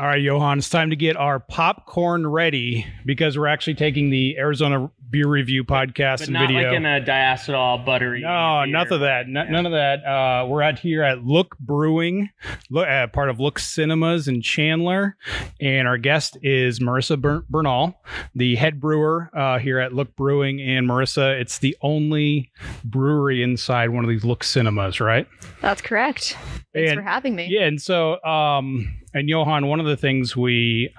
All right, Johann, it's time to get our popcorn ready because we're actually taking the Arizona Beer Review podcast and video. Not like in a diacetyl buttery. No, none of that. None of that. We're out here at Look Brewing, part of Look Cinemas in Chandler. And our guest is Marisa Bernal, the head brewer here at Look Brewing. And Marisa, it's the only brewery inside one of these Look Cinemas, right? That's correct. Thanks for having me. Yeah, and so... And Johann, one of the things we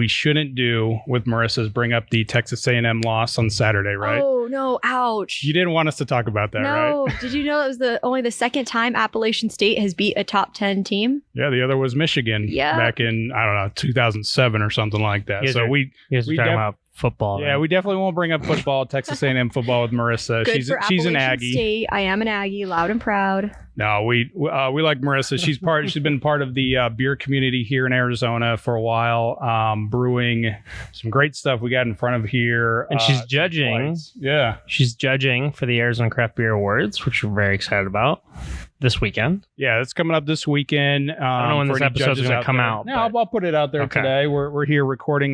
shouldn't do with Marisa is bring up the Texas A&M loss on Saturday, right? Oh no! Ouch! You didn't want us to talk about that, right? No. Did you know it was only the second time Appalachian State has beat a top 10 team? Yeah, the other was Michigan. Yeah. Back in 2007 or something like that. So we talking about football. Yeah, right? We definitely won't bring up football, Texas A&M football with Marisa. She's an Aggie. State. I am an Aggie, loud and proud. No, we like Marisa. She's been part of the beer community here in Arizona for a while, brewing some great stuff we got in front of here. And she's judging. Yeah. She's judging for the Arizona Craft Beer Awards, which we're very excited about this weekend. Yeah, it's coming up this weekend. I don't know when this episode's going to come out. No, I'll put it out there today. We're here recording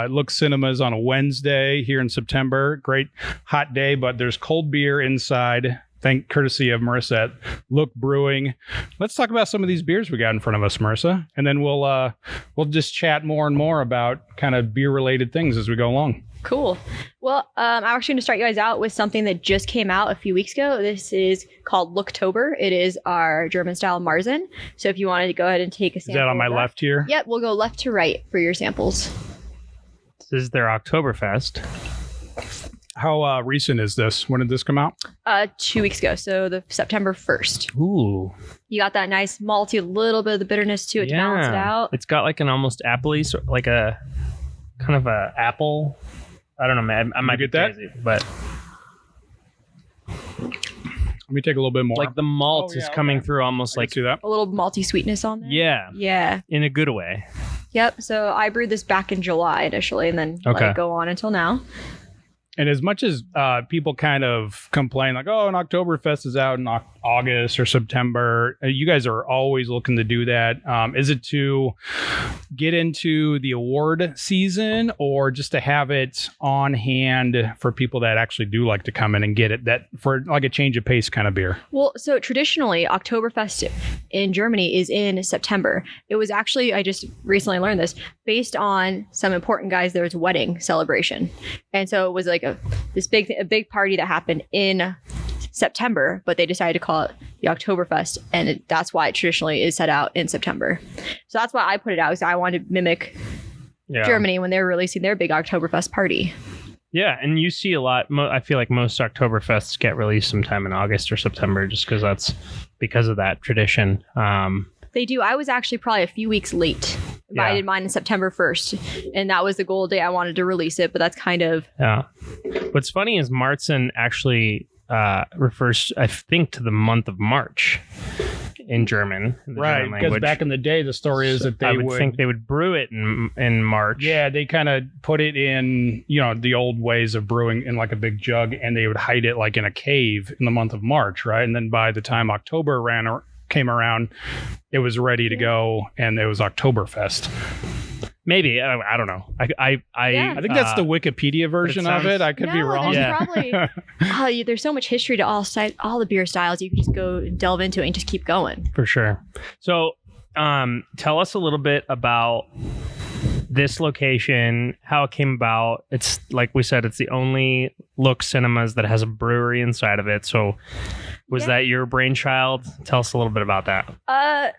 Look Cinemas on a Wednesday here in September. Great hot day, but there's cold beer inside. Courtesy of Marisa at Look Brewing. Let's talk about some of these beers we got in front of us, Marisa, and then we'll just chat more and more about kind of beer related things as we go along. Cool. Well, I'm actually going to start you guys out with something that just came out a few weeks ago. This is called Looktober. It is our German style Marzen. So if you wanted to go ahead and take a sample. Is that on my left here? Yep, we'll go left to right for your samples. This is their Oktoberfest. How recent is this? When did this come out? 2 weeks ago, so the September 1st. Ooh. You got that nice malty, little bit of the bitterness to it to balance it out. It's got like an almost appley, like a kind of a apple. I don't know, man. I might get that, but let me take a little bit more. Like the malt is coming through almost like see that? A little malty sweetness on there. Yeah. Yeah. In a good way. Yep. So I brewed this back in July initially, and then let it go on until now. And as much as people kind of complain like, oh, an Oktoberfest is out in August or September, you guys are always looking to do that. Is it to get into the award season or just to have it on hand for people that actually do like to come in and get it, that for like a change of pace kind of beer? Well, so traditionally, Oktoberfest in Germany is in September. It was actually, I just recently learned this, based on some important guys, there was a wedding celebration. And so it was like a big party that happened in September, but they decided to call it the Oktoberfest, and that's why it traditionally is set out in September. So that's why I put it out, because I wanted to mimic Germany when they're releasing their big Oktoberfest party. Yeah, and you see a lot. I feel like most Oktoberfests get released sometime in August or September, just because of that tradition. They do. I was actually probably a few weeks late. I did mine in September 1st, and that was the goal day I wanted to release it, but that's kind of... Yeah. What's funny is Marzen actually refers, I think, to the month of March in German. Right, because back in the day, the story is that I would think they would brew it in March. Yeah, they kind of put it in, the old ways of brewing in like a big jug, and they would hide it like in a cave in the month of March, right? And then by the time October came around, it was ready to go, and it was Oktoberfest. Maybe I don't know. I think that's the Wikipedia version of it. I could be wrong. Probably. There's so much history to all the beer styles. You can just go and delve into it and just keep going. For sure. So, tell us a little bit about this location, how it came about. It's like we said, it's the only Look Cinemas that has a brewery inside of it. So, was that your brainchild? Tell us a little bit about that.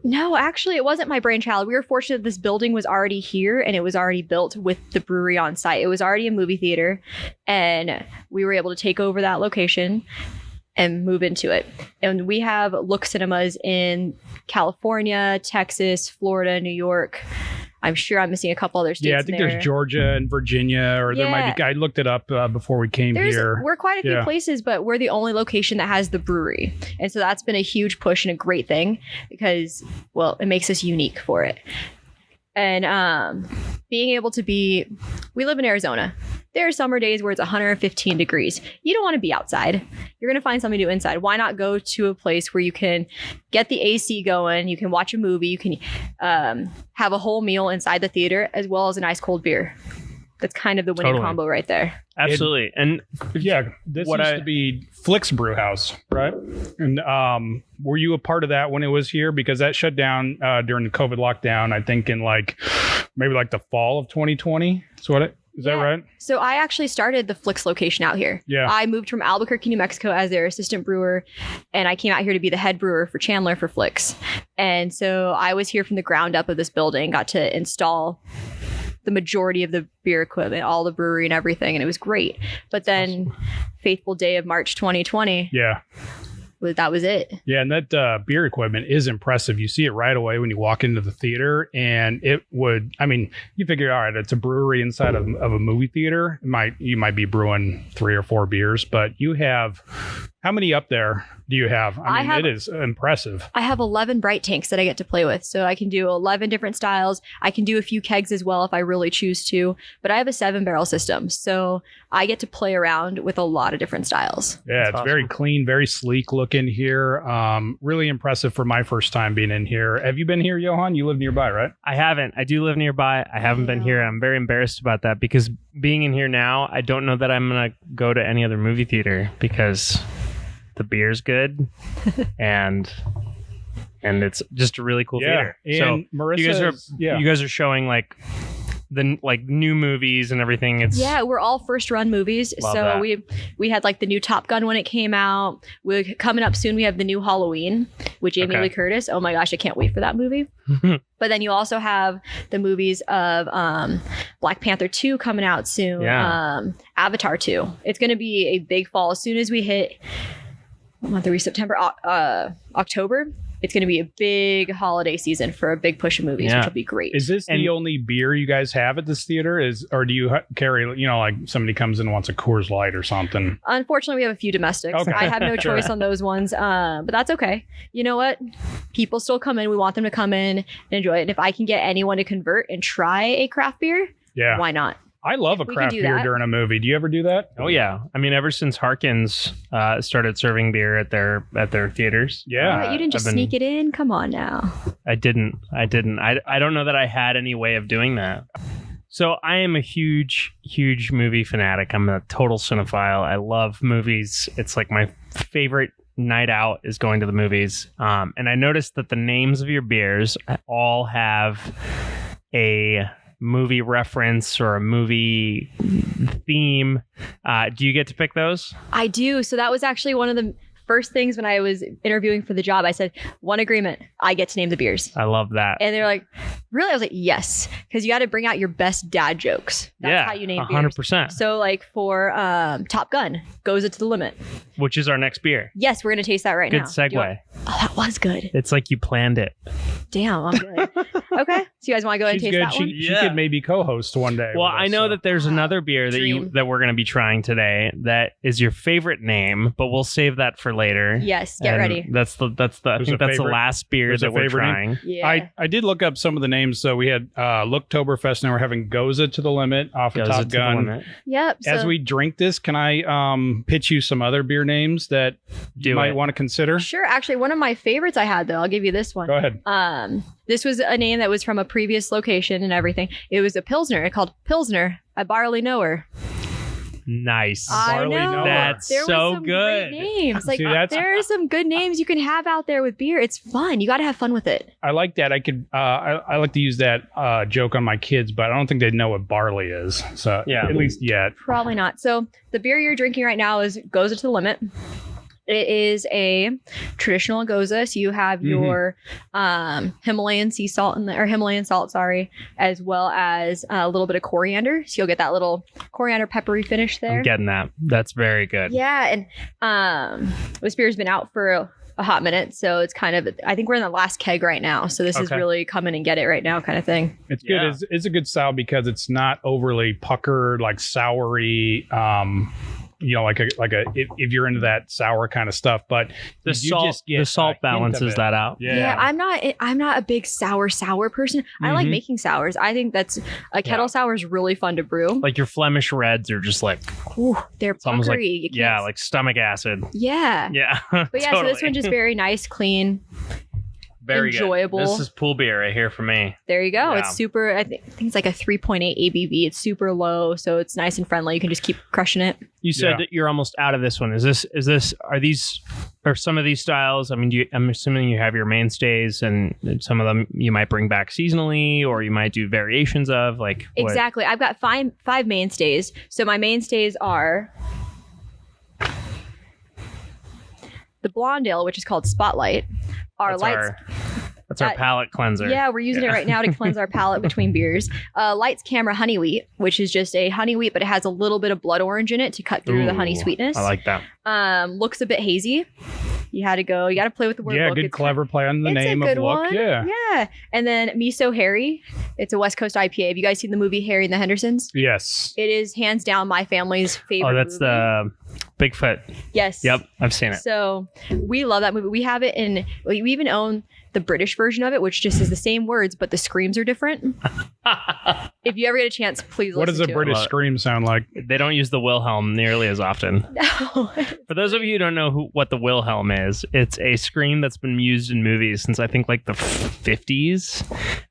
No, actually, it wasn't my brainchild. We were fortunate this building was already here, and it was already built with the brewery on site. It was already a movie theater, and we were able to take over that location and move into it. And we have Look Cinemas in California, Texas, Florida, New York. I'm sure I'm missing a couple other states. Yeah, I think there's Georgia and Virginia, or there might be. I looked it up before we came here. We're quite a few places, but we're the only location that has the brewery. And so that's been a huge push and a great thing because, well, it makes us unique for it. And being able to we live in Arizona. There are summer days where it's 115 degrees. You don't want to be outside. You're going to find something to do inside. Why not go to a place where you can get the AC going, you can watch a movie, you can have a whole meal inside the theater, as well as a nice cold beer. That's kind of the winning combo right there. Absolutely. And yeah, this used to be Flick's Brew House, right? And were you a part of that when it was here? Because that shut down during the COVID lockdown, I think in maybe the fall of 2020. Is that right? So I actually started the Flick's location out here. Yeah. I moved from Albuquerque, New Mexico as their assistant brewer, and I came out here to be the head brewer for Chandler for Flick's. And so I was here from the ground up of this building, got to install the majority of the beer equipment, all the brewery and everything, and it was great. But then fateful day of March 2020. Yeah. That was it. Yeah, and that beer equipment is impressive. You see it right away when you walk into the theater, and you figure, all right, it's a brewery inside of a movie theater. You might be brewing 3 or 4 beers, but you have, how many up there do you have? It is impressive. I have 11 bright tanks that I get to play with. So I can do 11 different styles. I can do a few kegs as well if I really choose to, but I have a 7-barrel system. So I get to play around with a lot of different styles. Yeah, it's awesome. Very clean, very sleek looking here. Really impressive for my first time being in here. Have you been here, Johann? You live nearby, right? I haven't. I do live nearby. I haven't been here. I'm very embarrassed about that because being in here now, I don't know that I'm going to go to any other movie theater because the beer's good and it's just a really cool theater. And so Marissa, you guys are showing the new movies and everything. We're all first run movies. Love so that. we had the new Top Gun when it came out. We're coming up soon. We have the new Halloween with Jamie Lee Curtis. Oh my gosh, I can't wait for that movie. But then you also have the movies of Black Panther 2 coming out soon. Avatar 2. It's going to be a big fall. As soon as we hit, what month are we? September, October. It's going to be a big holiday season for a big push of movies, which will be great. Is this the only beer you guys have at this theater? Or do you carry, somebody comes in and wants a Coors Light or something? Unfortunately, we have a few domestics. Okay. I have no choice on those ones, but that's okay. You know what? People still come in. We want them to come in and enjoy it. And if I can get anyone to convert and try a craft beer, why not? I love a craft beer during a movie. Do you ever do that? Oh yeah. Ever since Harkins started serving beer at their theaters. Yeah. You didn't just sneak it in? Come on now. I didn't. I don't know that I had any way of doing that. So I am a huge, huge movie fanatic. I'm a total cinephile. I love movies. It's my favorite night out is going to the movies. And I noticed that the names of your beers all have a movie reference or a movie theme. Do you get to pick those? I do. So that was actually one of the first things when I was interviewing for the job. I said, one agreement, I get to name the beers. I love that. And they're like, really? I was like, yes, because you got to bring out your best dad jokes. That's how you name 100%. Beers. So for Top Gun, Goes It to the Limit. Which is our next beer. Yes, we're going to taste that right now. Good segue. That was good. It's like you planned it. Damn, I'm good. Okay. So you guys want to go ahead and taste that one? She could maybe co-host one day. Well, I know that there's another beer that we're going to be trying today that is your favorite name, but we'll save that for later. Yes, get ready. I think that's the last beer that we're trying. Yeah. I did look up some of the names. So we had Looktoberfest, and we're having Goza to the Limit off of Top Gun. Yep. As we drink this, can I pitch you some other beer names that you might want to consider? Sure. Actually, one of my favorites I had, though, I'll give you this one. Go ahead. This was a name that was from a previous location and everything. It was a Pilsner called Pilsner by Barley Knower. Nice. I know. That's there so was some good. Great names. There are some good names you can have out there with beer. It's fun. You got to have fun with it. I like that. I could. I like to use that joke on my kids, but I don't think they know what barley is. So at least yet. Probably not. So the beer you're drinking right now goes to the limit. It is a traditional goza. So you have your Himalayan sea salt Himalayan salt, as well as a little bit of coriander. So you'll get that little coriander peppery finish there. I'm getting that. That's very good. Yeah, and this beer's been out for a hot minute, so it's kind of, I think we're in the last keg right now. So this is really come in and get it right now kind of thing. It's good. It's a good style because it's not overly puckered, soury. like a if you're into that sour kind of stuff, but the salt balances that out. Yeah, I'm not a big sour person. I like making sours. I think that's a kettle sour is really fun to brew. Like your Flemish reds are just like, they're puckery. Like, like stomach acid. Yeah. But yeah, totally. So this one's just very nice, clean. Very enjoyable. Good. This is pool beer right here for me. There you go. Yeah. It's super. I think it's like a 3.8 ABV. It's super low, so it's nice and friendly. You can just keep crushing it. You said that you're almost out of this one. Are some of these styles? I mean, I'm assuming you have your mainstays, and some of them you might bring back seasonally, or you might do variations of. Like exactly. I've got five mainstays. So my mainstays are the blonde ale, which is called Spotlight. That's our palate cleanser. Yeah, we're using it right now to cleanse our palate between beers. Lights Camera Honey Wheat, which is just a honey wheat, but it has a little bit of blood orange in it to cut through the honey sweetness. I like that. Looks a bit hazy. You got to play with the word. Yeah, look. good, clever play on the name of Look. One. Yeah. And then Miso Harry. It's a West Coast IPA. Have you guys seen the movie Harry and the Hendersons? Yes. It is hands down my family's favorite. Oh, that's movie. the Bigfoot. Yes. Yep, I've seen it. So we love that movie. We have it we even own the British version of it, which just is the same words, but the screams are different. If you ever get a chance, please listen to it. What does a British scream sound like? They don't use the Wilhelm nearly as often. No. For those of you who don't know what the Wilhelm is, it's a scream that's been used in movies since I think like the 50s.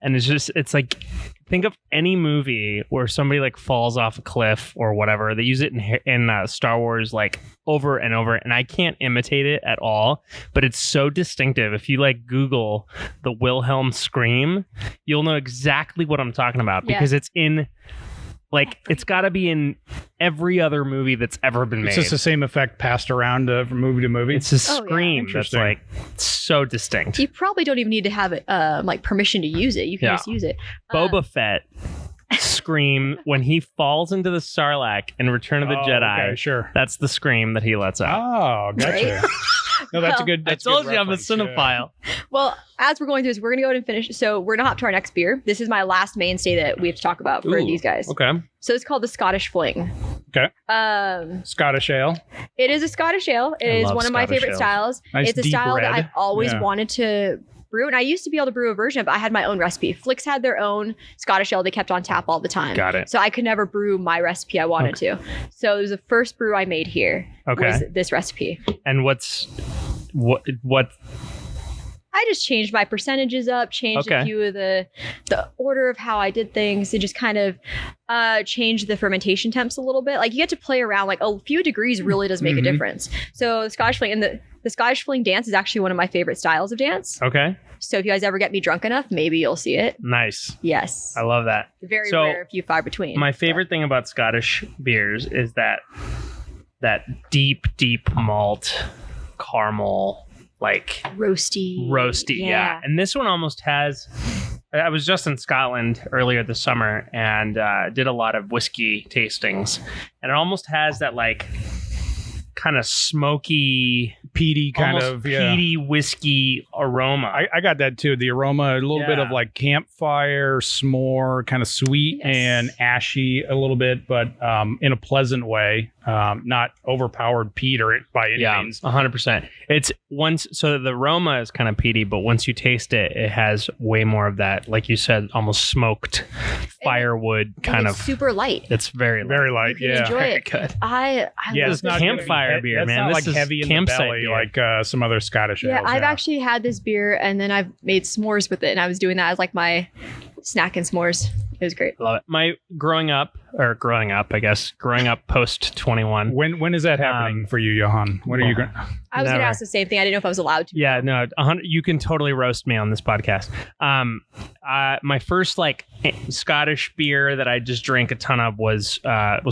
And it's like, think of any movie where somebody like falls off a cliff or whatever. They use it in Star Wars like over and over, and I can't imitate it at all, but it's so distinctive. If you like Google the Wilhelm scream, you'll know exactly what I'm talking about because it's in it's got to be in every other movie that's ever been made. It's just the same effect passed around from movie to movie. It's a scream that's like so distinct. You probably don't even need to have it like permission to use it. You can just use it. Boba Fett scream when he falls into the Sarlacc in Return of the Jedi. Okay, sure. That's the scream that he lets out. Oh, gotcha. No, that's a good. I told you I'm a cinephile. Yeah. Well, as we're going through this, we're going to go ahead and finish. So we're going to hop to our next beer. This is my last mainstay that we have to talk about for these guys. Okay. So it's called the Scottish Fling. Okay. Scottish ale. It is a Scottish ale. It is one of my favorite styles. Nice it's a style red. that I've always wanted to brew, and I used to be able to brew a version of it. I had my own recipe. Flicks had their own Scottish ale they kept on tap all the time. Got it. So I could never brew my recipe I wanted to. So it was the first brew I made here. Was this recipe. And what I just changed my percentages up, changed a few of the order of how I did things, and just kind of changed the fermentation temps a little bit. Like you get to play around, like a few degrees really does make a difference. So the Scottish Fling, and the Scottish Fling dance is actually one of my favorite styles of dance. Okay. So if you guys ever get me drunk enough, maybe you'll see it. Nice. Yes. I love that. Very rare, few far between. My favorite thing about Scottish beers is that deep malt, caramel, like roasty. Yeah. And this one almost has, I was just in Scotland earlier this summer and did a lot of whiskey tastings, and it almost has that like kind of smoky, peaty peaty whiskey aroma. I got that too. The aroma, a little bit of like campfire, s'more, kind of sweet and ashy a little bit, but in a pleasant way. Not overpowered peat or by any means. 100%. It's so the aroma is kind of peaty, but once you taste it, it has way more of that, like you said, almost smoked firewood kind of. Super light. It's very light. You can enjoy it. Good. It's not campfire beer, man. Not this like heavy in the belly beer. like some other Scottish ales. I've actually had this beer and then I've made s'mores with it, and I was doing that as like my snack and s'mores. It was great. Love it. My growing up post 21. When is that happening for you, Johann? When are you going? I was going to ask the same thing. I didn't know if I was allowed to. Yeah, no, you can totally roast me on this podcast. My first like Scottish beer that I just drank a ton of was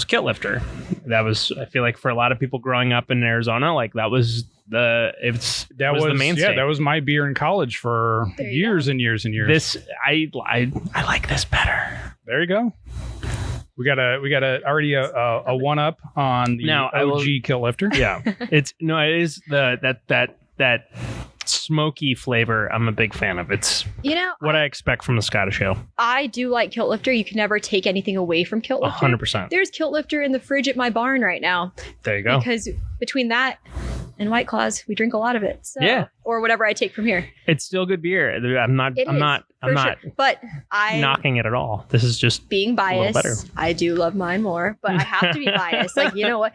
Kilt Lifter. That was, I feel like for a lot of people growing up in Arizona, like that was the mainstay. Yeah, that was my beer in college for years and years and years. This I like this better. There you go. We got already a one up on the OG Kilt Lifter. Yeah, it is that smoky flavor, I'm a big fan of. It's what I expect from the Scottish Ale. I do like Kilt Lifter. You can never take anything away from Kilt Lifter. 100%. There's Kilt Lifter in the fridge at my barn right now. There you go. Because between that and White Claws, we drink a lot of it. So, yeah. Or whatever I take from here. It's still good beer. I'm not But I knocking it at all. This is just being biased. better. I do love mine more, but I have to be biased. Like, you know what?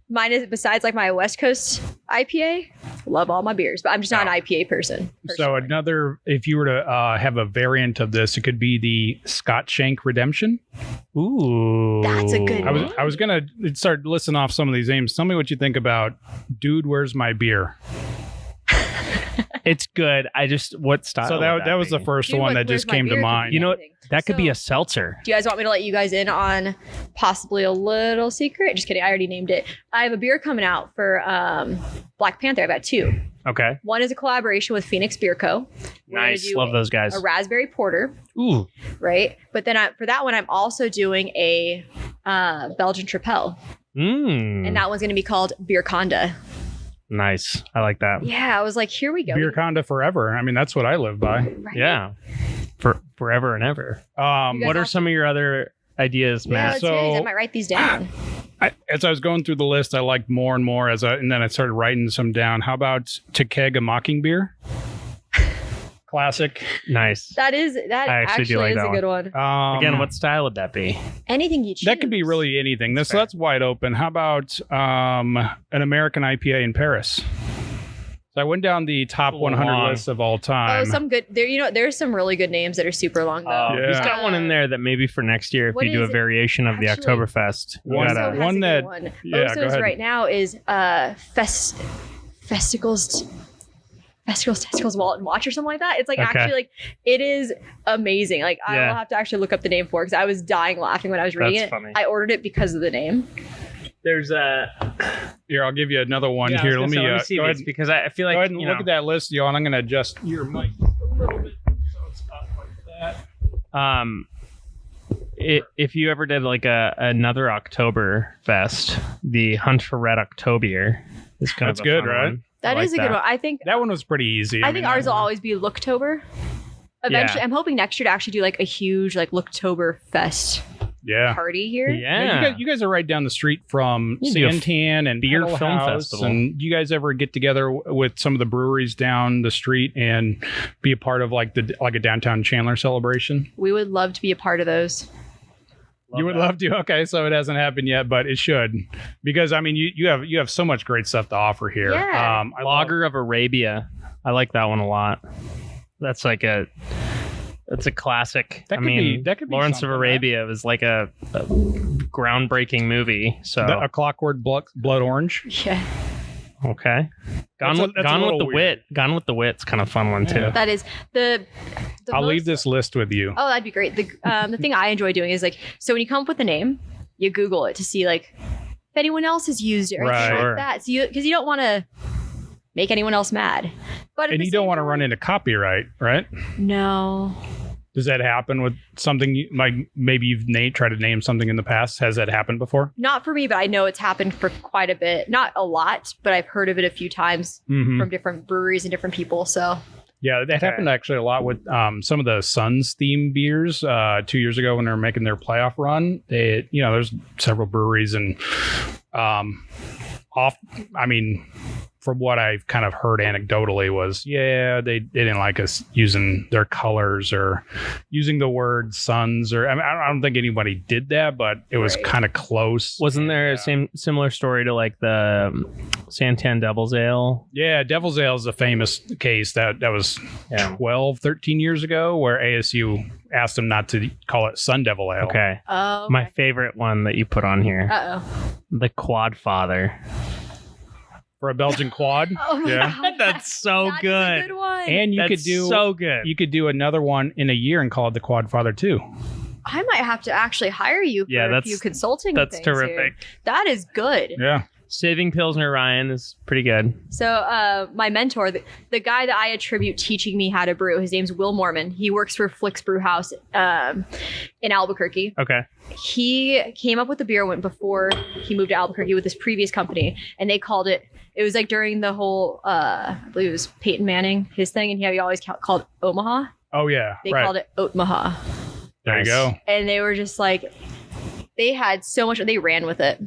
Mine is, besides like my West Coast IPA, love all my beers, but I'm just not an IPA person. So if you were to have a variant of this, it could be the Scott Shank Redemption. Ooh. That's a good one. I was going to start listing off some of these names. Tell me what you think about Dude, Where's My Beer? It's good. What style? So that was the first Dude, one what- that just where's my came to beer? mind. You know what? That could be So- a seltzer. Do you guys want me to let you guys in on possibly a little secret? Just kidding. I already named it. I have a beer coming out for Black Panther. I've got two. Okay. One is a collaboration with Phoenix Beer Co. We're gonna Nice. do Love those guys. A raspberry porter, Ooh. right? But then for that one, I'm also doing a Belgian Tripel. And that one's going to be called Beer Conda. Nice. I like that. Yeah, I was like, here we go. Beer Conda forever. I mean, that's what I live by. Right? Yeah. For forever and ever. You guys What are also- some of your other ideas, Yeah, Matt? let's hear these. I So- might write these down. As I was going through the list, I liked more and more and then I started writing some down. How about To Keg a Mocking Beer? Classic. Nice. That I actually do like is that a good one. Again, what style would that be? Anything you choose. That could be really anything. So that's wide open. How about an American IPA in Paris? So I went down the top 100 Long. lists of all Oh, time. some good. There's some really good names that are super long though. Yeah. He's got one in there that maybe for next year, if What you do a is it? variation of the Actually, Oktoberfest, you One- Oso gotta. has one a that- good one. yeah, go Oso's ahead. right now is Festicles, Testicles, Wallet, and Watch or something like that. It's like Okay. actually like it is amazing. Like I Yeah. will have to actually look up the name for it because I was dying laughing when I was reading That's it. funny. I ordered it because of the name. There's a. Here, I'll give you another one. Yeah, I Here, was let gonna me say, see go ahead, these because I feel like go ahead and you look know, at that list, Johann. I'm going to adjust your mic a little bit so it's up like that. If you ever did like another Oktoberfest, the Hunt for Red Oktober is kind That's of a good, fun right? one. That I is like a good one. I think That one was pretty easy. I think ours will always be Looktober. Eventually, I'm hoping next year to actually do like a huge like Looktoberfest Yeah. party here. Yeah. You guys are right down the street from You do a Santan and beer Pedal film House, festival. And do you guys ever get together with some of the breweries down the street and be a part of like a downtown Chandler celebration? We would love to be a part of those. You would love to. Okay, so it hasn't happened yet, but it should, because I mean, you have so much great stuff to offer here. Yeah. Lager of Arabia. I like that one a lot. That's like that's a classic. That could be Lawrence of something, Arabia was like a groundbreaking movie. So a Clockwork Blood Orange. Yeah, okay, That's a little weird. Wit. Gone with the Wit's kind of fun one too. Yeah. that is the I'll most- leave this list with you. Oh, that'd be great. The thing I enjoy doing is like, so when you come up with a name, you Google it to see like if anyone else has used it or anything Right. like that. So because you don't want to make anyone else mad, but at And the you don't same want to time- run into copyright, right? No, Does that happen with something like maybe you've tried to name something in the past? Has that happened before? not for me, but I know it's happened for quite a bit. Not a lot, but I've heard of it a few times Mhm. from different breweries and different people. So Yeah, that happened actually a lot with some of the Suns themed beers 2 years ago when they were making their playoff run. There's several breweries and from what I've kind of heard anecdotally was, they didn't like us using their colors or using the word Suns or I don't think anybody did that, but it was Right. kind of close. Wasn't there Yeah. a similar story to like the Santan Devil's Ale? Yeah, Devil's Ale is a famous case that was Yeah. 12, 13 years ago where ASU asked them not to call it Sun Devil Ale. Okay. oh, My favorite one that you put on here, the Quad Father. For a Belgian quad. Oh my Yeah. God. That's so That is good. a good one. And you That's could do so good. you could do another one in a year and call it the Quad Father too. I might have to actually hire you for Yeah, a that's- few consulting That's things here. terrific. That is good. Yeah. Saving Pilsner Ryan is pretty good. So my mentor, the guy that I attribute teaching me how to brew, his name's Will Mormon. He works for Flick's Brew House in Albuquerque. Okay. He came up with the beer before he moved to Albuquerque with his previous company, and they called it It was like during the whole, I believe it was Peyton Manning, his thing, and he always called Omaha. Oh yeah, They called it Oatmaha. There you go. And they were just like, they had so much, they ran with it.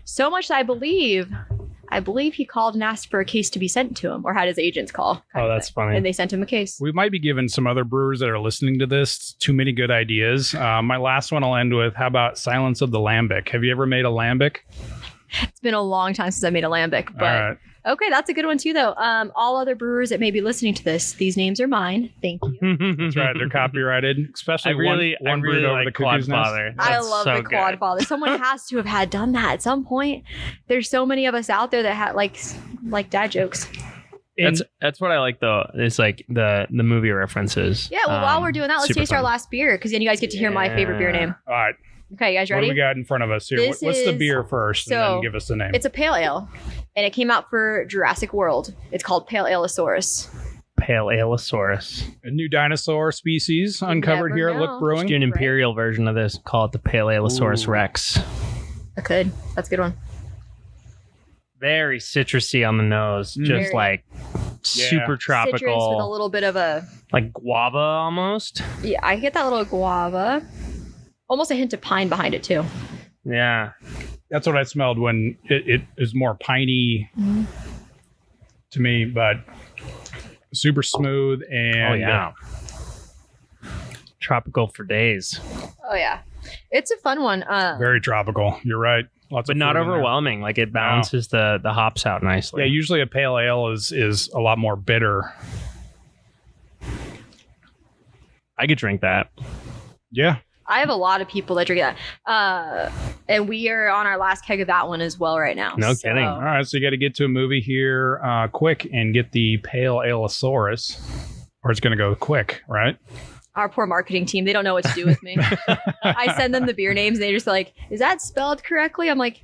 So much that I believe he called and asked for a case to be sent to him, or had his agents call. Oh, that's funny. And they sent him a case. We might be giving some other brewers that are listening to this too many good ideas. My last one I'll end with, how about Silence of the Lambic? Have you ever made a lambic? It's been a long time since I made a lambic, but All right. okay, that's a good one too, though. All other brewers that may be listening to this, these names are mine. Thank you. That's right. They're copyrighted, especially one brewed over like the cuckoo's nest. Clodfather. I That's love so the good. Clodfather. Someone has to have had done that at some point. There's so many of us out there that had like dad jokes. That's what I like though. It's like the movie references. Yeah, well, while we're doing that, let's super taste our fun. last beer, because then you guys get to hear my favorite beer name. All right. Okay, you guys What ready? do we got in front of us here? This What's the is- beer first, and so, then give us the name. It's a pale ale, and it came out for Jurassic World. It's called Pale Allosaurus. Pale Allosaurus. a new dinosaur species uncovered never here at know. Look Brewing. Do an imperial version of this. Call it the Pale Allosaurus Ooh. Rex. I could. That's a good one. Very citrusy on the nose. Just Very. like super tropical. Citrus with a little bit of a, like guava almost. yeah, I get that little guava. Almost a hint of pine behind it too. Yeah. That's what I smelled when it is more piney to me, but super smooth and Oh yeah. Tropical for days. Oh yeah, it's a fun one. very tropical. You're right. Lots But of not fruit in there. overwhelming. Like it balances the hops out nicely. Yeah, usually a pale ale is a lot more bitter. I could drink that. Yeah. I have a lot of people that drink that, and we are on our last keg of that one as well right now. No So- kidding. All right, so you got to get to a movie here quick and get the Pale Allosaurus, or it's going to go quick, right? Our poor marketing team, they don't know what to do with me. I send them the beer names, and they're just like, "Is that spelled correctly?" I'm like,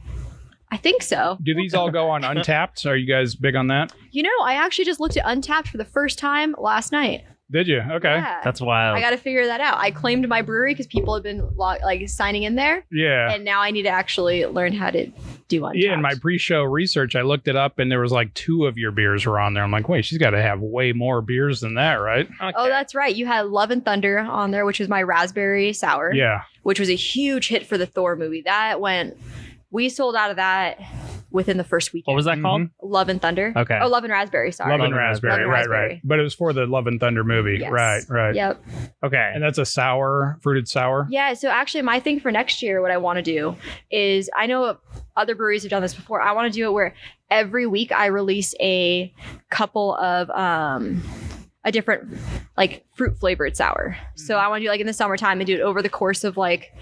"I think so." Do these all go on Untapped? Are you guys big on that? You know, I actually just looked at Untapped for the first time last night. Did you? Okay. Yeah. That's wild. I got to figure that out. I claimed my brewery because people have been signing in there, Yeah. and now I need to actually learn how to do Untapped. Yeah, in my pre-show research, I looked it up, and there was like 2 of your beers were on there. I'm like, wait, she's got to have way more beers than that, right? Okay. Oh, that's right. You had Love and Thunder on there, which was my raspberry sour. Yeah. Which was a huge hit for the Thor movie. We sold out of that within the first weekend. What was that called? Love and Thunder. Okay. Oh, Love and Raspberry. Sorry. Love and and Raspberry. Love and Right, Raspberry. right. But it was for the Love and Thunder movie. Yes. Right. Yep. Okay. And that's a sour, fruited sour. Yeah. So actually, my thing for next year, what I want to do is, I know other breweries have done this before. I want to do it where every week I release a couple of a different like fruit flavored sour. So I want to do like in the summertime and do it over the course of like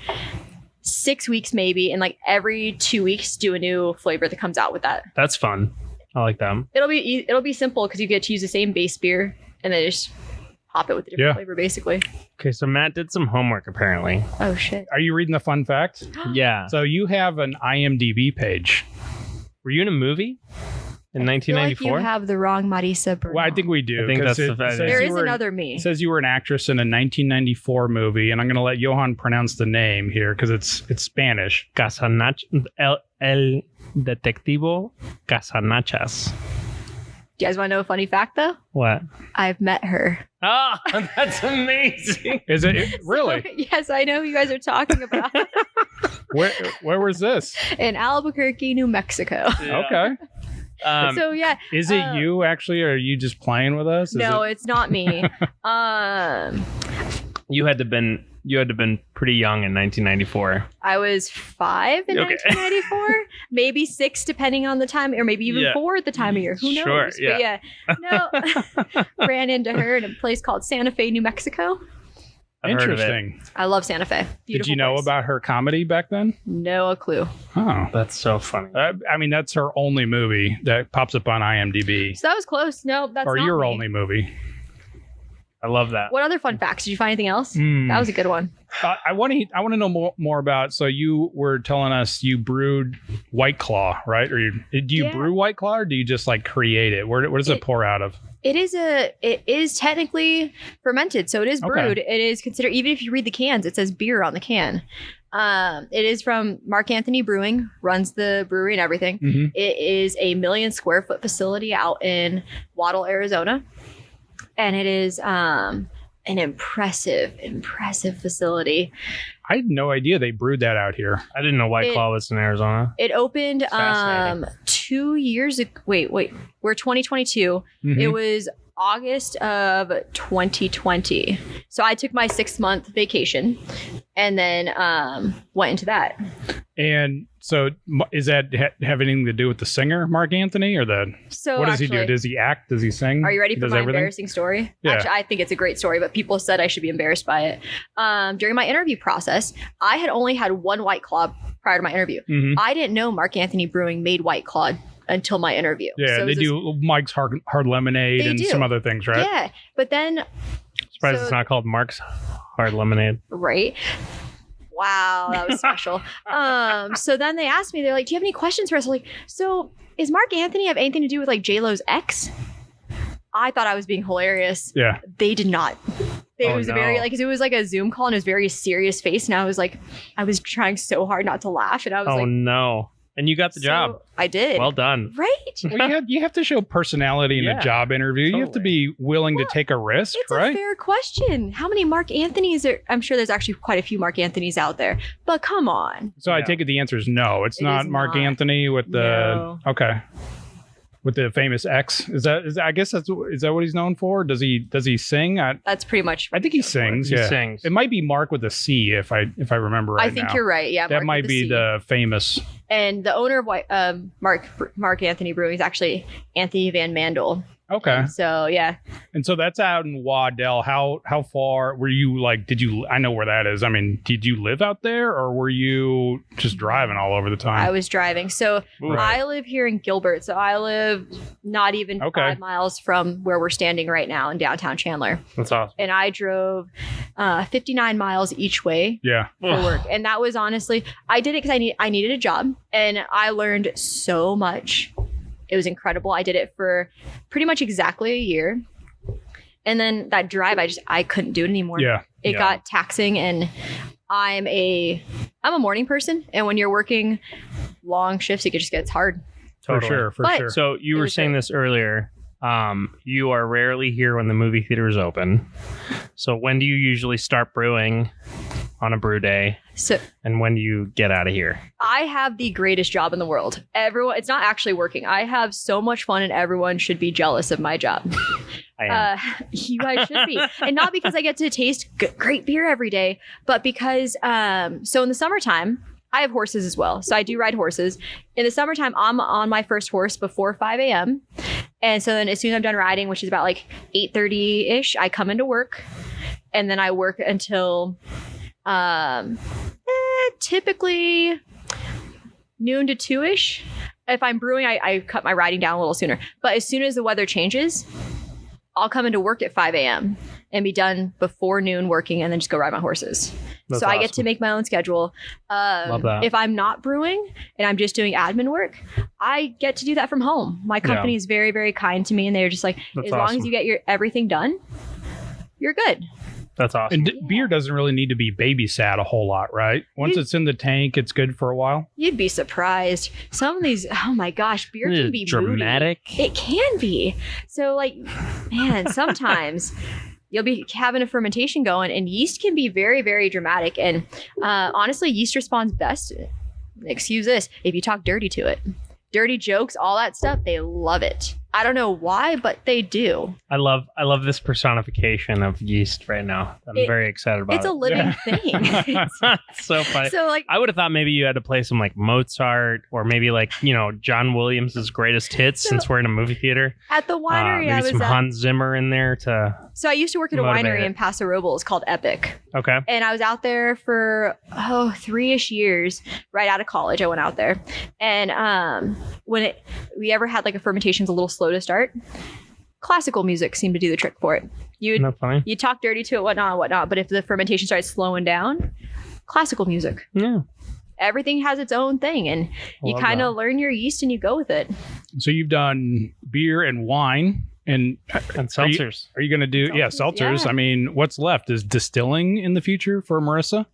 6 weeks maybe, and like every 2 weeks do a new flavor that comes out with that. That's fun. I like them. It'll be simple because you get to use the same base beer and then just hop it with a different Yeah. flavor basically. Okay, so Matt did some homework apparently. Oh shit. Are you reading the fun fact? Yeah. So you have an IMDB page. Were you in a movie in I feel like 1994? you have the wrong Marisa Bernal. Well, I think we do. I think 'cause that's the fact. says there you is were- another me. It says you were an actress in a 1994 movie, and I'm going to let Johann pronounce the name here because it's Spanish. El Detectivo Casanachas. Do you guys want to know a funny fact though? What? I've met her. Oh, that's amazing. Is it really? Yes, I know who you guys are talking about. Where was this? In Albuquerque, New Mexico. Okay. So yeah. Is it you actually, or are you just playing with us? Is No, it- it's not me. You had to been pretty young in 1994. I was 5 in Okay. 1994, maybe 6 depending on the time, or maybe even Yeah. 4 at the time of year. Who knows? Sure, But yeah, no, ran into her in a place called Santa Fe, New Mexico. I've heard of it. Interesting. I love Santa Fe. Did Beautiful you know place. about her comedy back then? No clue. Oh. That's so funny. I mean, that's her only movie that pops up on IMDb. So that was close. No, that's Or not your me. only movie. I love that. What other fun facts? Did you find anything else? Hmm. That was a good one. I want to know more about. So you were telling us you brewed White Claw, right? Or do you Yeah. brew White Claw, or do you just like create it? Where does it pour out of? It is technically fermented, so it is brewed. It is considered, even if you read the cans, it says beer on the can. It is from Marc Anthony Brewing, runs the brewery and everything. Mm-hmm. It is a 1 million square foot facility out in Waddle, Arizona. And it is an impressive facility. I had no idea they brewed that out here. I didn't know White Claw was in Arizona. It opened 2 years ago. Wait. We're 2022. Mm-hmm. It was August of 2020. So I took my 6-month vacation and then went into that. And so is that have anything to do with the singer, Marc Anthony, or what does he do? Does he act? Does he sing? Are you ready for my embarrassing story? Yeah. Actually, I think it's a great story, but people said I should be embarrassed by it. During my interview process, I had only had one White Claw prior to my interview. Mm-hmm. I didn't know Marc Anthony Brewing made White Claw until my interview. Yeah, so they do Mike's hard lemonade and some other things, right? Yeah, but then Surprised it's not called Mark's Hard Lemonade. Right. Wow, that was special. So then they asked me, they're like, do you have any questions for us? I'm like, so is Marc Anthony have anything to do with like J-Lo's ex? I thought I was being hilarious. Yeah. They did not. It was very like, 'cause it was like a Zoom call and it was very serious face. And I was like, I was trying so hard not to laugh. And I was like, no. And you got the job. I did. Well done. Right? Well, you have to show personality in a job interview. Totally. You have to be willing to take a risk, it's right? It's a fair question. How many Marc Anthonys are... I'm sure there's actually quite a few Marc Anthonys out there. But come on. So I take it the answer is no. It's not Marc Anthony with the... No. Okay. With the famous X. Is that what he's known for? Does he sing? That's pretty much. I think he sings. He sings. It might be Mark with a C if I remember right. I think you're right. Yeah, that might be the famous. And the owner of Marc Anthony Brewing is actually Anthony Van Mandel. Okay. So yeah. And so that's out in Waddell. How far were you? Like, I know where that is. I mean, did you live out there or were you just driving all over the time? I was driving. So I live here in Gilbert. So I live not even 5 miles from where we're standing right now in downtown Chandler. That's awesome. And I drove 59 miles each way for work. And that was honestly, I did it because I needed a job and I learned so much. It was incredible. I did it for pretty much exactly a year. And then that drive, I couldn't do it anymore. Yeah. It got taxing and I'm a morning person. And when you're working long shifts, it just gets hard. Totally. For sure. So you were saying this earlier. You are rarely here when the movie theater is open. So when do you usually start brewing on a brew day? And when do you get out of here? I have the greatest job in the world. It's not actually working. I have so much fun and everyone should be jealous of my job. I am. You guys should be. And not because I get to taste great beer every day, but because, so in the summertime, I have horses as well. So I do ride horses. In the summertime, I'm on my first horse before 5 a.m. And so then as soon as I'm done riding, which is about like 8:30-ish, I come into work. And then I work until typically noon to 2-ish. If I'm brewing, I cut my riding down a little sooner. But as soon as the weather changes, I'll come into work at 5 a.m. and be done before noon working and then just go ride my horses. That's so awesome. I get to make my own schedule. Love that. If I'm not brewing and I'm just doing admin work, I get to do that from home. My company is very, very kind to me and they're just like, That's as awesome. long as you get your everything done, you're good. That's awesome. And beer doesn't really need to be babysat a whole lot, right? Once it's in the tank, it's good for a while. You'd be surprised. Some of these, oh my gosh, beer can be dramatic. Moody. It can be. So like, man, sometimes you'll be having a fermentation going and yeast can be very, very dramatic. And honestly, yeast responds best, excuse this, if you talk dirty to it. Dirty jokes, all that stuff, they love it. I don't know why, but they do. I love this personification of yeast right now. I'm very excited about it. It's a living thing. It's so funny. So like, I would have thought maybe you had to play some like Mozart or maybe like, John Williams' greatest hits since we're in a movie theater. At the winery, I was some at, Hans Zimmer in there to. So I used to work at a winery in Paso Robles called Epic. Okay. And I was out there for 3-ish years. Right out of college, I went out there. And when we ever had like a fermentation's a little slow to start, classical music seemed to do the trick for it. You talk dirty to it, whatnot. But if the fermentation starts slowing down, classical music. Yeah. Everything has its own thing, and you kind of learn your yeast and you go with it. So you've done beer and wine And seltzers. Are you going to do seltzers? Yeah. I mean, what's left? Is distilling in the future for Marisa?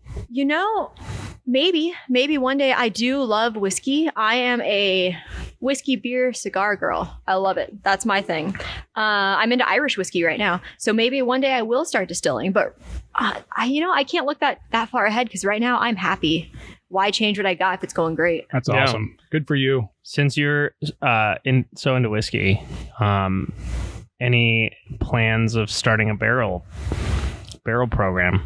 Maybe one day. I do love whiskey. I am a whiskey, beer, cigar girl. I love it. That's my thing. I'm into Irish whiskey right now, so maybe one day I will start distilling. But I can't look that far ahead because right now I'm happy. Why change what I got if it's going great? That's awesome. Good for you. Since you're so into whiskey, any plans of starting a barrel program?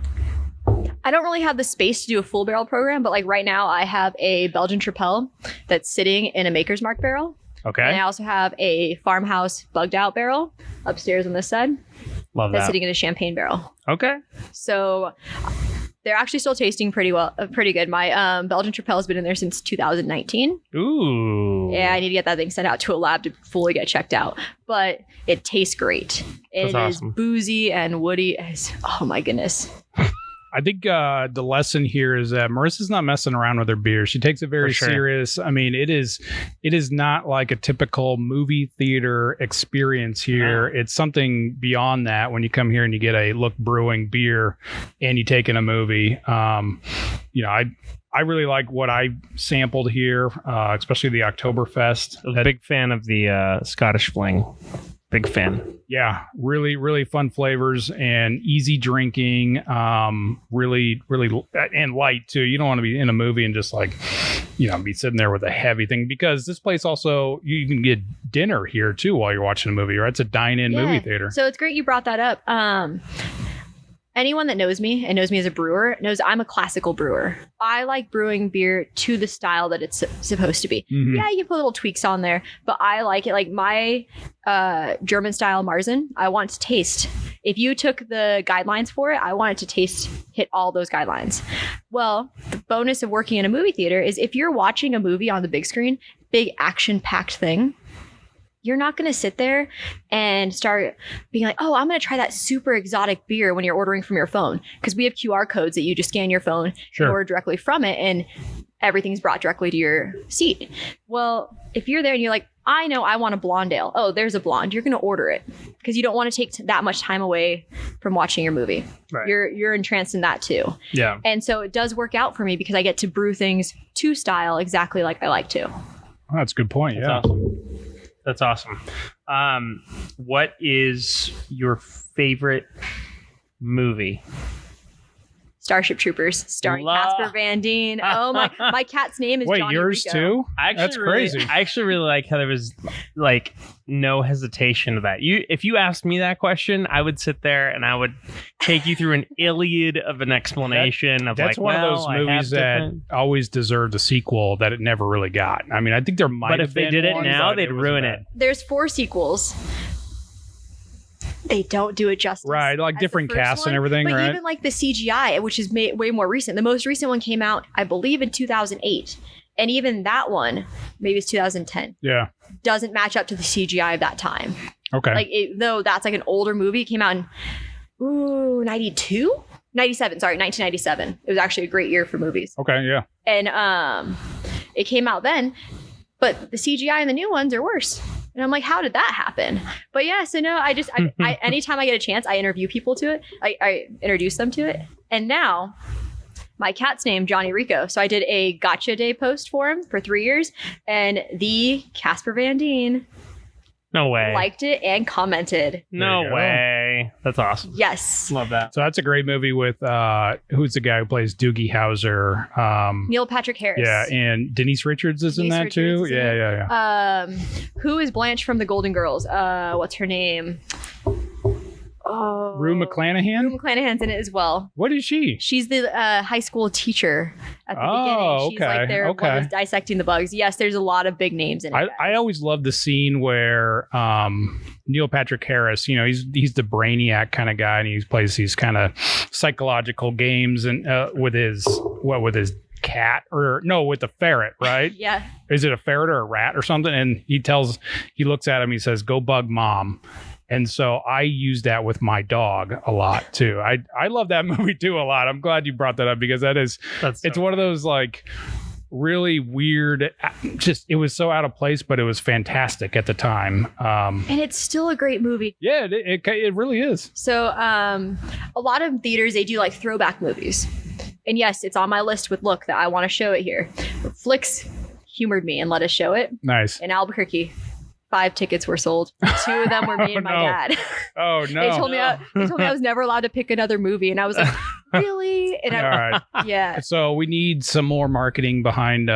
I don't really have the space to do a full barrel program, but like right now I have a Belgian Tripel that's sitting in a Maker's Mark barrel. Okay. And I also have a farmhouse bugged out barrel upstairs on this side. Love that. That's sitting in a champagne barrel. Okay. So they're actually still tasting pretty good. My Belgian Tripel has been in there since 2019. Ooh. Yeah, I need to get that thing sent out to a lab to fully get checked out. But it tastes great. That's awesome. Is boozy and woody. Oh my goodness. I think the lesson here is that Marissa's not messing around with her beer. She takes it very serious. I mean, it is not like a typical movie theater experience here. No. It's something beyond that when you come here and you get a Look Brewing beer and you take in a movie. I really like what I sampled here, especially the Oktoberfest. I was a big fan of the Scottish Fling. Big fan. Yeah, really, really fun flavors and easy drinking. Really, and light too. You don't want to be in a movie and just be sitting there with a heavy thing, because this place also, you can get dinner here too while you're watching a movie, right? It's a dine-in movie theater. So it's great you brought that up. Anyone that knows me and knows me as a brewer knows I'm a classical brewer. I like brewing beer to the style that it's supposed to be. Mm-hmm. Yeah, you put little tweaks on there, but I like it. Like my German style Marzen, I want to taste. If you took the guidelines for it, I want it to hit all those guidelines. Well, the bonus of working in a movie theater is if you're watching a movie on the big screen, big action-packed thing, you're not going to sit there and start being like, oh, I'm going to try that super exotic beer when you're ordering from your phone. Because we have QR codes that you just scan your phone and order directly from it, and everything's brought directly to your seat. Well, if you're there and you're like, I know I want a blonde ale. Oh, there's a blonde. You're going to order it because you don't want to take that much time away from watching your movie. Right. You're entranced in that too. Yeah. And so it does work out for me because I get to brew things to style exactly like I like to. Oh, that's a good point. That's awesome. What is your favorite movie? Starship Troopers, starring Casper Van Dien. Oh my cat's name is Johnny yours Rico. Too? That's crazy. I actually really like how there was no hesitation to that. If you asked me that question, I would sit there and I would take you through an Iliad of an explanation that's one of those movies that always deserved a sequel that it never really got. I mean, I think there might have been. But if they did it now, they'd ruin it. There's 4 sequels. They don't do it justice. Right, like different casts and everything, but right? Even like the CGI, which is way more recent. The most recent one came out, I believe, in 2008. And even that one, maybe it's 2010. Yeah. Doesn't match up to the CGI of that time. Okay. Though that's like an older movie. It came out in 92? 97, sorry, 1997. It was actually a great year for movies. Okay, yeah. And it came out then, but the CGI in the new ones are worse. And I'm like, how did that happen? But yeah, so no, I anytime I get a chance, I interview people to it. I introduce them to it. And now my cat's named Johnny Rico. So I did a Gotcha Day post for him for 3 years. And the Casper Van Dien liked it and commented. No way. That's awesome. Yes. Love that. So that's a great movie with, who's the guy who plays Doogie Howser? Neil Patrick Harris. Yeah, and Denise Richards is in that too? Yeah. Who is Blanche from the Golden Girls? What's her name? Rue McClanahan? Rue McClanahan's in it as well. What is she? She's the high school teacher at the beginning. She's like there was dissecting the bugs. Yes, there's a lot of big names in it. I always love the scene where Neil Patrick Harris, he's the brainiac kind of guy, and he plays these kind of psychological games and with his cat with the ferret, right? Yeah. Is it a ferret or a rat or something? And he looks at him, he says, "Go bug mom." And so I use that with my dog a lot too. I love that movie too a lot. I'm glad you brought that up because it's one of those really weird. Just, it was so out of place, but it was fantastic at the time. And it's still a great movie. Yeah, it really is. So a lot of theaters, they do like throwback movies. And yes, it's on my list with Look that I want to show it here. Flicks humored me and let us show it. Nice. In Albuquerque, 5 tickets were sold. 2 of them were me and my dad. Oh, no. They told me I was never allowed to pick another movie. And I was like, really? And All right. yeah. So we need some more marketing behind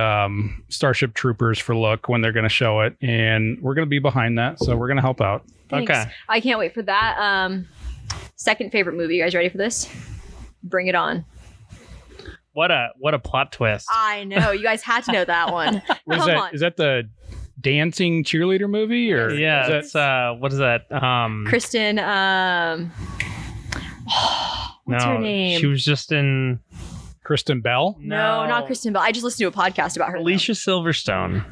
Starship Troopers for Look when they're going to show it. And we're going to be behind that. So we're going to help out. Thanks. Okay. I can't wait for that. Second favorite movie. You guys ready for this? Bring it on. What a plot twist. I know. You guys had to know that one. Come on. Is that the dancing cheerleader movie? Or Yeah, is that, what is that? Kristen, what's her name? She was just in Kristen Bell? No, not Kristen Bell. I just listened to a podcast about her. Alicia Silverstone.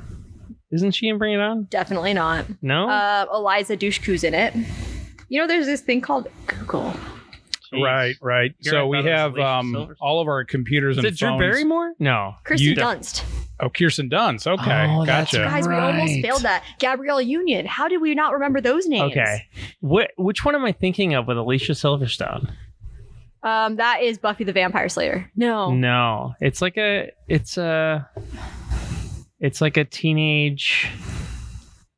Isn't she in Bring It On? Definitely not. No? Eliza Dushku's in it. You know, there's this thing called Google. Right. Here So I we thought it was have Alicia Silverstone. all of our computers Is and it Drew phones. Barrymore? No. Kirsten Dunst. Oh, Kirsten Dunst. Okay, Oh, that's gotcha. Guys, we almost failed that. Gabrielle Union. How did we not remember those names? Okay. Which one am I thinking of with Alicia Silverstone? That is Buffy the Vampire Slayer. No. It's like a teenage.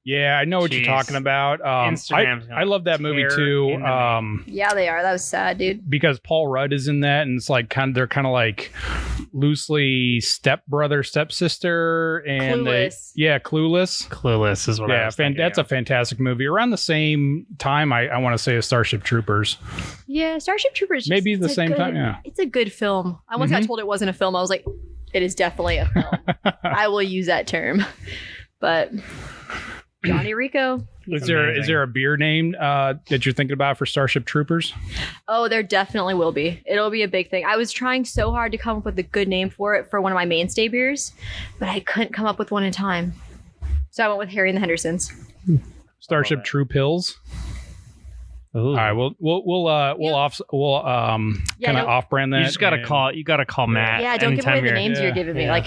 Yeah, I know what you're Jeez. talking about. Instagram's I love that movie tear too. into me. Yeah, they are. That was sad, dude. Because Paul Rudd is in that, and it's like they're kind of like loosely stepbrother, stepsister, and Clueless. Clueless. Clueless is what I was thinking that's of. a fantastic movie. Around the same time, I want to say, as Starship Troopers. Yeah, Starship Troopers. Maybe it's the a same good- time, yeah. It's a good film. I once got told it wasn't a film. I was like, it is definitely a film. I will use that term. But Johnny Rico. Is there a beer name that you're thinking about for Starship Troopers? Oh, there definitely will be. It'll be a big thing. I was trying so hard to come up with a good name for it for one of my mainstay beers, but I couldn't come up with one in time. So I went with Harry and the Hendersons. Starship Troop Hills. Ooh. All right, we'll kind of off-brand that. You just gotta call Matt. Yeah, don't give away anytime the you're- names you're giving me. Yeah. Like,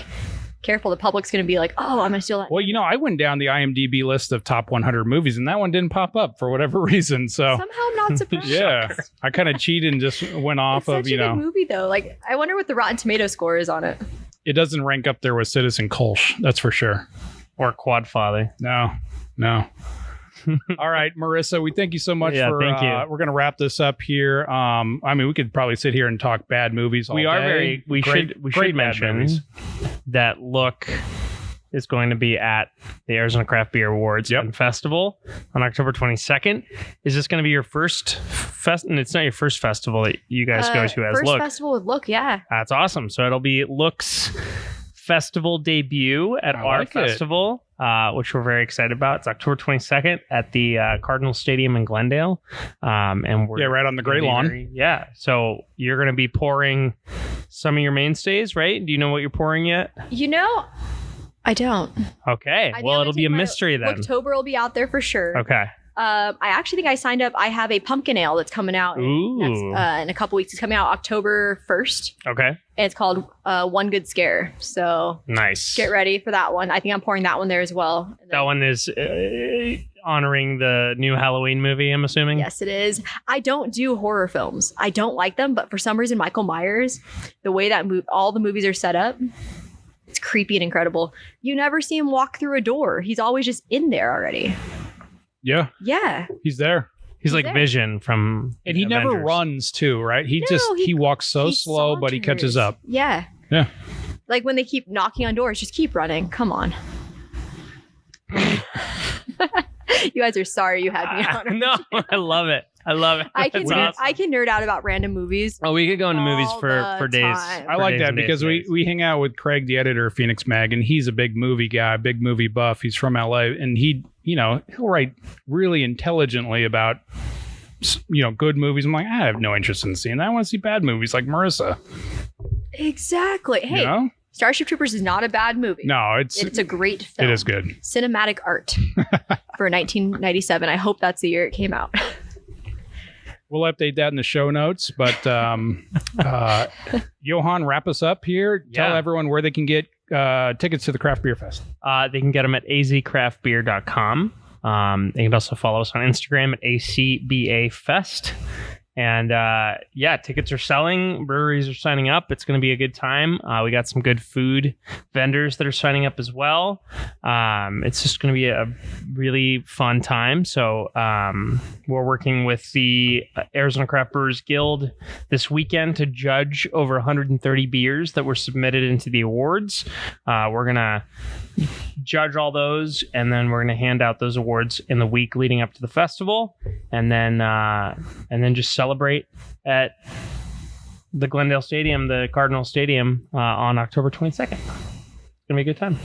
careful, the public's going to be like, oh, I'm going to steal that. Well, I went down the IMDb list of top 100 movies, and that one didn't pop up for whatever reason. So Somehow I'm not surprised. yeah, I kind of cheated and just went off It's of such a good movie, though. Like, I wonder what the Rotten Tomato score is on it. It doesn't rank up there with Citizen Kolsch, that's for sure. Or Quadfather. No. All right, Marissa, we thank you so much for. Thank you. We're going to wrap this up here. I mean, we could probably sit here and talk bad movies all We are day. we Great should bad mention movies. that Look is going to be at the Arizona Craft Beer Awards and Festival on October 22nd. Is this going to be your first and it's not your first festival that you guys go to as first Look. festival with Look, yeah. That's awesome. So it'll be Look's festival debut at our like it. festival, which we're very excited about. It's October 22nd at the Cardinal Stadium in Glendale. And we're right on the Gray Lawn. So you're going to be pouring some of your mainstays, right? Do you know what you're pouring yet? I don't. Okay. Well, It'll be a mystery then. October will be out there for sure. Okay. I actually think I signed up. I have a pumpkin ale that's coming out in a couple weeks. It's coming out October 1st. Okay. And it's called One Good Scare. So Nice. get ready for that one. I think I'm pouring that one there as well. And That one is honoring the new Halloween movie, I'm assuming. Yes, it is. I don't do horror films. I don't like them, but for some reason, Michael Myers, the way that all the movies are set up, it's creepy and incredible. You never see him walk through a door. He's always just in there already. Yeah, Yeah. he's there. He's like there. Vision from And he never Avengers. runs too, right? He No, walks so he slow, but he catches saunters. up. Yeah. Yeah. Like when they keep knocking on doors, just keep running. Come on. You guys are sorry you had me on. No, I love it. I can That's awesome. I can nerd out about random movies. Oh, we could go into movies all for the days. time. I like that because we hang out with Craig, the editor of Phoenix Mag, and he's a big movie guy, big movie buff. He's from LA, and he'll write really intelligently about good movies. I'm like, I have no interest in seeing that. I want to see bad movies like Marissa. Exactly. Hey, Starship Troopers is not a bad movie. No, it's a great film. It is good. Cinematic art for 1997. I hope that's the year it came out. We'll update that in the show notes. But Johann, wrap us up here. Tell everyone where they can get tickets to the Craft Beer Fest? They can get them at azcraftbeer.com. They can also follow us on Instagram at ACBAFest. And tickets are selling. Breweries are signing up. It's going to be a good time. We got some good food vendors that are signing up as well. It's just going to be a really fun time. So we're working with the Arizona Craft Brewers Guild this weekend to judge over 130 beers that were submitted into the awards. We're going to judge all those, and then we're going to hand out those awards in the week leading up to the festival, and then just celebrate at the Glendale Stadium, the Cardinal Stadium, on October 22nd. It's going to be a good time.